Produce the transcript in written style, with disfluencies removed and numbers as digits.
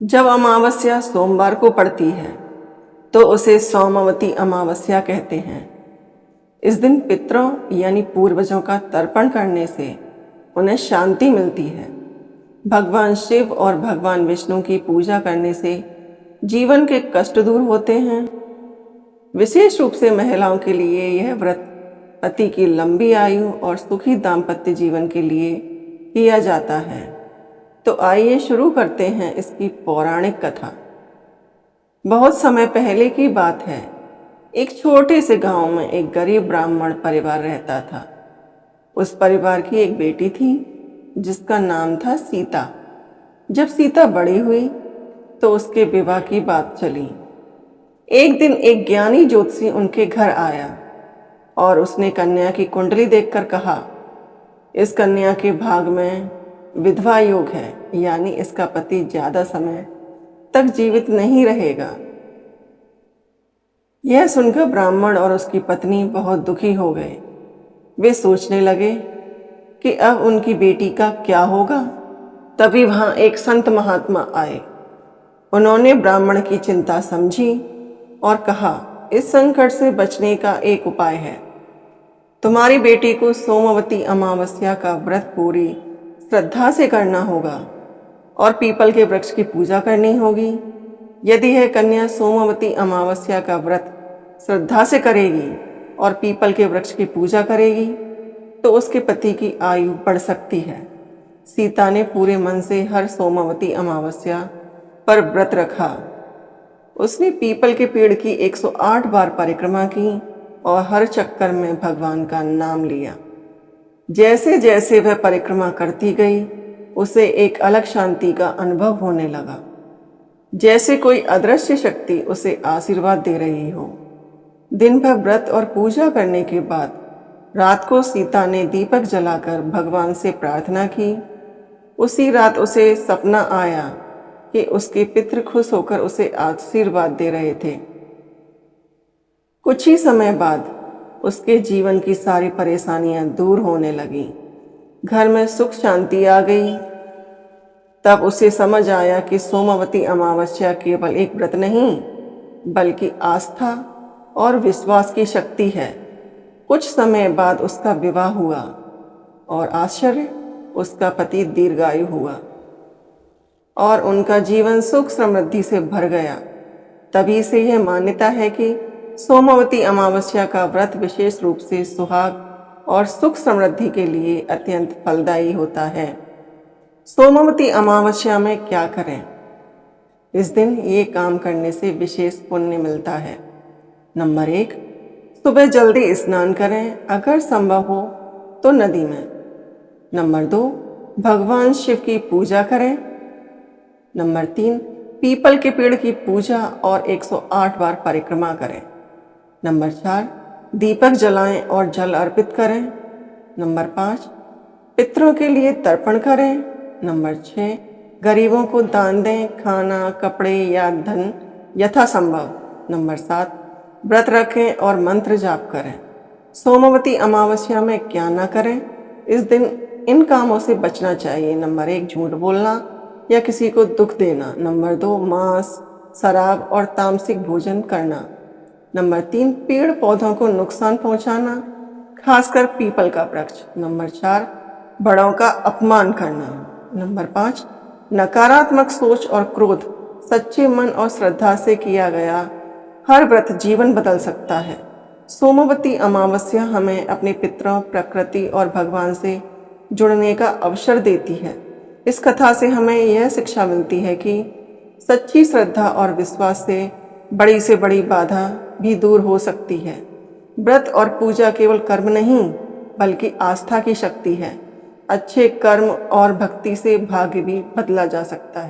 जब अमावस्या सोमवार को पड़ती है तो उसे सोमवती अमावस्या कहते हैं। इस दिन पितरों यानी पूर्वजों का तर्पण करने से उन्हें शांति मिलती है। भगवान शिव और भगवान विष्णु की पूजा करने से जीवन के कष्ट दूर होते हैं। विशेष रूप से महिलाओं के लिए यह व्रत पति की लंबी आयु और सुखी दाम्पत्य जीवन के लिए किया जाता है। तो आइए शुरू करते हैं इसकी पौराणिक कथा। बहुत समय पहले की बात है। एक छोटे से गांव में एक गरीब ब्राह्मण परिवार रहता था। उस परिवार की एक बेटी थी जिसका नाम था सीता। जब सीता बड़ी हुई तो उसके विवाह की बात चली। एक दिन एक ज्ञानी ज्योतिषी उनके घर आया और उसने कन्या की कुंडली देखकर कहा, इस कन्या के भाग में विधवा योग है, यानी इसका पति ज्यादा समय तक जीवित नहीं रहेगा। यह सुनकर ब्राह्मण और उसकी पत्नी बहुत दुखी हो गए। वे सोचने लगे कि अब उनकी बेटी का क्या होगा। तभी वहां एक संत महात्मा आए। उन्होंने ब्राह्मण की चिंता समझी और कहा, इस संकट से बचने का एक उपाय है। तुम्हारी बेटी को सोमवती अमावस्या का व्रत पूरी श्रद्धा से करना होगा और पीपल के वृक्ष की पूजा करनी होगी। यदि यह कन्या सोमवती अमावस्या का व्रत श्रद्धा से करेगी और पीपल के वृक्ष की पूजा करेगी तो उसके पति की आयु बढ़ सकती है। सीता ने पूरे मन से हर सोमवती अमावस्या पर व्रत रखा। उसने पीपल के पेड़ की 108 बार परिक्रमा की और हर चक्कर में भगवान का नाम लिया। जैसे जैसे वह परिक्रमा करती गई उसे एक अलग शांति का अनुभव होने लगा, जैसे कोई अदृश्य शक्ति उसे आशीर्वाद दे रही हो। दिन भर व्रत और पूजा करने के बाद रात को सीता ने दीपक जलाकर भगवान से प्रार्थना की। उसी रात उसे सपना आया कि उसके पितृ खुश होकर उसे आशीर्वाद दे रहे थे। कुछ ही समय बाद उसके जीवन की सारी परेशानियां दूर होने लगी। घर में सुख शांति आ गई। तब उसे समझ आया कि सोमवती अमावस्या केवल एक व्रत नहीं बल्कि आस्था और विश्वास की शक्ति है। कुछ समय बाद उसका विवाह हुआ और आश्चर्य, उसका पति दीर्घायु हुआ और उनका जीवन सुख समृद्धि से भर गया। तभी से यह मान्यता है कि सोमवती अमावस्या का व्रत विशेष रूप से सुहाग और सुख समृद्धि के लिए अत्यंत फलदायी होता है। सोमवती अमावस्या में क्या करें? इस दिन ये काम करने से विशेष पुण्य मिलता है। नंबर 1, सुबह जल्दी स्नान करें, अगर संभव हो तो नदी में। नंबर 2, भगवान शिव की पूजा करें। नंबर 3, पीपल के पेड़ की पूजा और 108 बार परिक्रमा करें। नंबर 4, दीपक जलाएं और जल अर्पित करें। नंबर 5, पितरों के लिए तर्पण करें। नंबर 6, गरीबों को दान दें, खाना, कपड़े या धन यथासंभव। नंबर 7, व्रत रखें और मंत्र जाप करें। सोमवती अमावस्या में क्या ना करें? इस दिन इन कामों से बचना चाहिए। नंबर 1, झूठ बोलना या किसी को दुख देना। नंबर 2, मांस, शराब और तामसिक भोजन करना। नंबर 3, पेड़ पौधों को नुकसान पहुंचाना, खासकर पीपल का वृक्ष। नंबर 4, बड़ों का अपमान करना। नंबर 5, नकारात्मक सोच और क्रोध। सच्चे मन और श्रद्धा से किया गया हर व्रत जीवन बदल सकता है। सोमवती अमावस्या हमें अपने पितरों, प्रकृति और भगवान से जुड़ने का अवसर देती है। इस कथा से हमें यह शिक्षा मिलती है कि सच्ची श्रद्धा और विश्वास से बड़ी बाधा भी दूर हो सकती है। व्रत और पूजा केवल कर्म नहीं बल्कि आस्था की शक्ति है। अच्छे कर्म और भक्ति से भाग्य भी बदला जा सकता है।